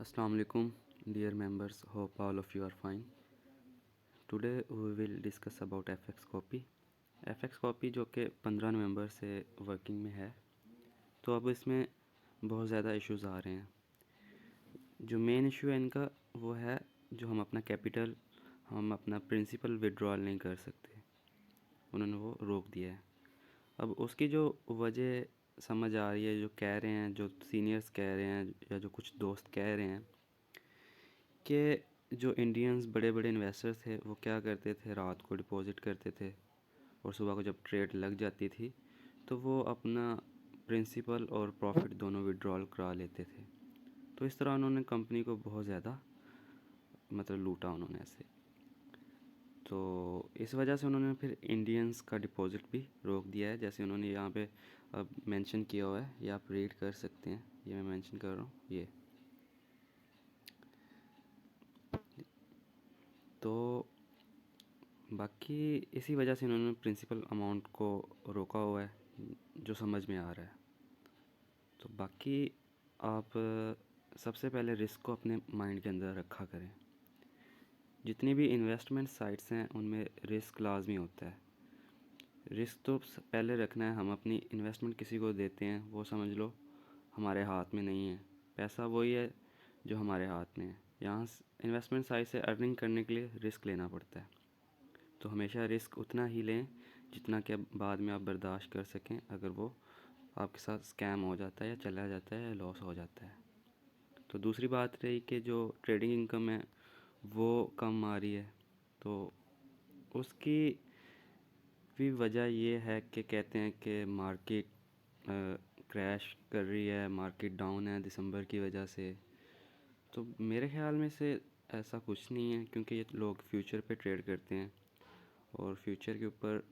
Assalamu alaikum, dear members. Hope all of you are fine. Today we will discuss about FX copy. FX copy जो कि 15 नवंबर से working में है, तो अब इसमें बहुत ज़्यादा इश्यूज़ आ रहे हैं। जो मेन इशू है इनका वो है जो हम अपना प्रिंसिपल विड्रॉल नहीं कर सकते, उन्होंने वो रोक दिया है। अब उसकी जो वजह समझ आ रही है, जो कह रहे हैं, जो सीनियर्स कह रहे हैं या जो कुछ दोस्त कह रहे हैं कि जो इंडियंस बड़े बड़े इन्वेस्टर्स थे वो क्या करते थे, रात को डिपॉजिट करते थे और सुबह को जब ट्रेड लग जाती थी तो वो अपना प्रिंसिपल और प्रॉफिट दोनों विड्रॉल करा लेते थे। तो इस तरह उन्होंने कंपनी को बहुत ज़्यादा लूटा उन्होंने ऐसे। तो इस वजह से उन्होंने फिर इंडियंस का डिपॉजिट भी रोक दिया है, जैसे उन्होंने यहाँ पे अब मेंशन किया हुआ है, ये आप रीड कर सकते हैं, ये मैं मेंशन कर रहा हूँ ये। तो बाकी इसी वजह से इन्होंने प्रिंसिपल अमाउंट को रोका हुआ है, जो समझ में आ रहा है। तो बाकी आप सबसे पहले रिस्क को अपने माइंड के अंदर रखा करें। जितनी भी इन्वेस्टमेंट साइट्स हैं उनमें रिस्क लाजमी होता है। रिस्क तो पहले रखना है। हम अपनी इन्वेस्टमेंट किसी को देते हैं, वो समझ लो हमारे हाथ में नहीं है, पैसा वही है जो हमारे हाथ में है। यहाँ इन्वेस्टमेंट साइट से अर्निंग करने के लिए रिस्क लेना पड़ता है। तो हमेशा रिस्क उतना ही लें जितना कि बाद में आप बर्दाश्त कर सकें, अगर वो आपके साथ स्कैम हो जाता है या चला जाता है या लॉस हो जाता है। तो दूसरी बात रही कि जो ट्रेडिंग इनकम है वो कम आ रही है, तो उसकी भी वजह ये है कि कहते हैं कि मार्केट क्रैश कर रही है, मार्केट डाउन है दिसंबर की वजह से। तो मेरे ख्याल में से ऐसा कुछ नहीं है, क्योंकि ये लोग फ्यूचर पे ट्रेड करते हैं और फ्यूचर के ऊपर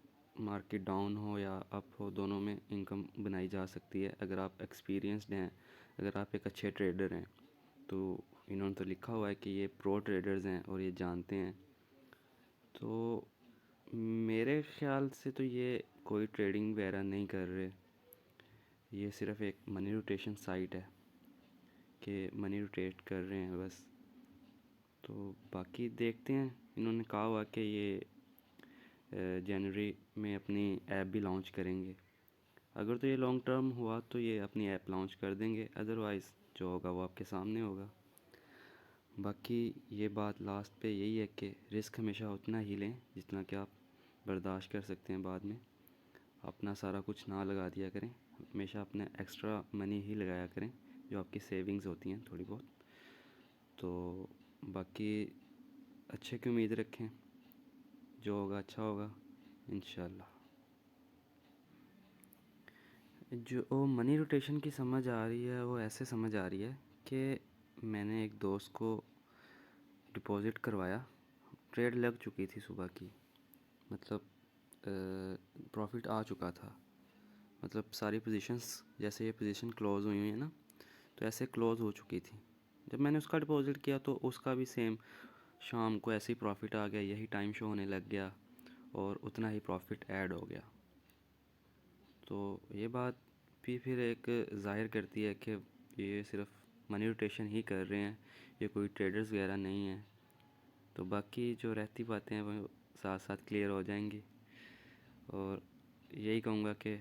मार्केट डाउन हो या अप हो, दोनों में इनकम बनाई जा सकती है अगर आप एक्सपीरियंस्ड हैं, अगर आप एक अच्छे ट्रेडर हैं। तो इन्होंने तो लिखा हुआ है कि ये प्रो ट्रेडर्स हैं और ये जानते हैं। तो मेरे ख्याल से तो ये कोई ट्रेडिंग वगैरह नहीं कर रहे, ये सिर्फ एक मनी रोटेशन साइट है कि मनी रोटेट कर रहे हैं बस। तो बाकी देखते हैं, इन्होंने कहा हुआ कि ये जनवरी में अपनी ऐप भी लॉन्च करेंगे। अगर तो ये लॉन्ग टर्म हुआ तो ये अपनी ऐप लॉन्च कर देंगे, अदरवाइज़ जो होगा वो आपके सामने होगा। बाकी ये बात लास्ट पे यही है कि रिस्क हमेशा उतना ही लें जितना कि आप बर्दाश्त कर सकते हैं। बाद में अपना सारा कुछ ना लगा दिया करें, हमेशा अपने एक्स्ट्रा मनी ही लगाया करें जो आपकी सेविंग्स होती हैं थोड़ी बहुत। तो बाकी अच्छे की उम्मीद रखें, जो होगा अच्छा होगा इंशाल्लाह। जो मनी रोटेशन की समझ आ रही है वो ऐसे समझ आ रही है कि मैंने एक दोस्त को डिपॉज़िट करवाया, ट्रेड लग चुकी थी सुबह की, प्रॉफिट आ चुका था, सारी पोजीशंस, जैसे ये पोजीशन क्लोज़ हुई है ना, तो ऐसे क्लोज़ हो चुकी थी। जब मैंने उसका डिपॉज़िट किया तो उसका भी सेम शाम को ऐसे ही प्रॉफिट आ गया, यही टाइम शो होने लग गया और उतना ही प्रॉफिट ऐड हो गया। तो ये बात भी फिर एक ज़ाहिर करती है कि ये सिर्फ मनी रोटेशन ही कर रहे हैं, ये कोई ट्रेडर्स वगैरह नहीं हैं। तो बाकी जो रहती बातें हैं वो साथ साथ क्लियर हो जाएंगी, और यही कहूँगा कि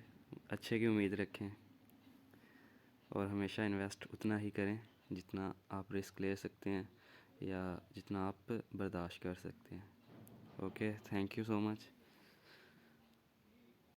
अच्छे की उम्मीद रखें और हमेशा इन्वेस्ट उतना ही करें जितना आप रिस्क ले सकते हैं या जितना आप बर्दाश्त कर सकते हैं। Okay, thank you so much.